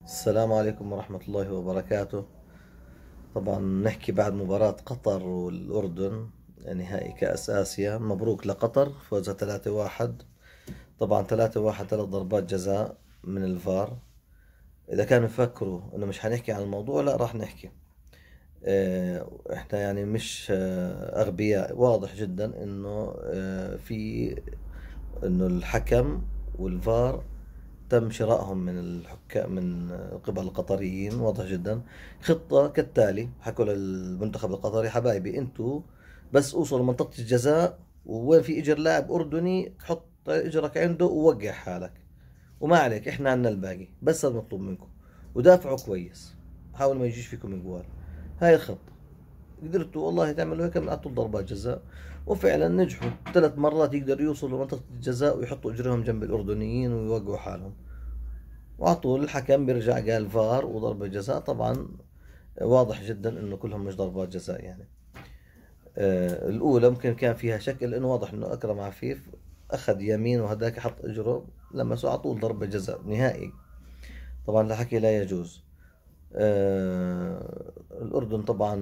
السلام عليكم ورحمة الله وبركاته. طبعا نحكي بعد مباراة قطر والأردن نهائي كأس آسيا. مبروك لقطر، فوزها 3-1. طبعا 3-1، 3 ضربات جزاء من الفار. إذا كانوا يفكروا إنه مش حنحكي عن الموضوع، لا راح نحكي. إحنا يعني مش أغبياء. واضح جدا إنه الحكم والفار تم شرائهم من الحكام من قبل القطريين. واضح جدا. خطة كالتالي: حكوا للمنتخب القطري: حبايبي انتوا بس اوصلوا منطقة الجزاء، ووين في اجر لاعب اردني حط اجرك عنده ووقع حالك، وما عليك احنا عنا الباقي. بس هذا مطلوب منكم، ودافعوا كويس، حاولوا ما يجيش فيكم جوال. هاي الخطة. قدرتوا والله تعملوا هيك، من ضربات جزاء، وفعلا نجحوا 3 مرات يقدروا يوصلوا لمنطقة الجزاء ويحطوا اجرهم جنب الاردنيين ويوقعوا حالهم. وعلى طول الحكم بيرجع قال فار وضربة جزاء. طبعا واضح جدا انه كلهم مش ضربات جزاء يعني. الاولى ممكن كان فيها شك، لانه واضح انه اكرم عفيف اخذ يمين وهداك حط اجره لمسه على طول ضربة جزاء نهائي. طبعا الحكي لا يجوز. الاردن طبعا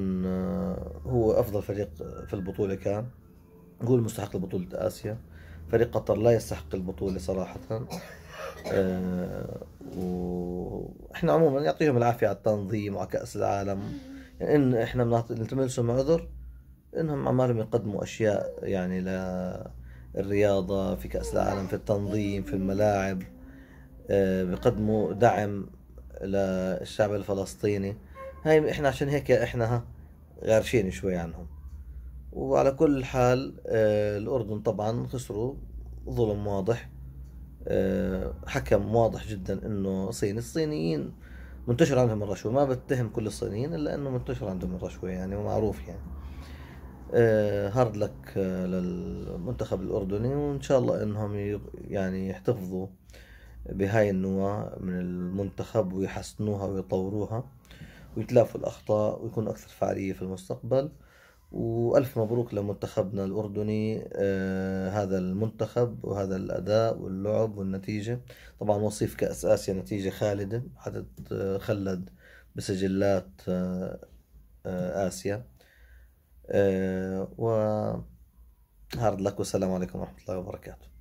هو افضل فريق في البطولة، كان هو المستحق لبطولة اسيا. فريق قطر لا يستحق البطولة صراحة. واحنا عموما يعطيهم العافية على التنظيم وعلى كأس العالم. يعني ان احنا نلتمسهم عذر انهم عمالهم يقدموا اشياء يعني للرياضة في كأس العالم، في التنظيم، في الملاعب. بيقدموا دعم للشعب الفلسطيني. هاي احنا عشان هيك احنا غارشين شوي عنهم. وعلى كل حال الأردن طبعا خسروا ظلم واضح. حكم واضح جدا انه صيني. الصينيين منتشر عندهم الرشوة. ما بتهم كل الصينيين، الا انه منتشر عندهم الرشوة يعني، ومعروف يعني. هارد لك للمنتخب الأردني، وإن شاء الله إنهم يعني يحتفظوا بهاي النواة من المنتخب ويحسنوها ويطوروها ويتلافوا الأخطاء ويكونوا أكثر فعالية في المستقبل. وألف مبروك لمنتخبنا الأردني. هذا المنتخب وهذا الأداء واللعب والنتيجة. طبعا وصيف كأس آسيا نتيجة خالدة حتتخلد بسجلات آسيا. وهارد لك، والسلام عليكم ورحمة الله وبركاته.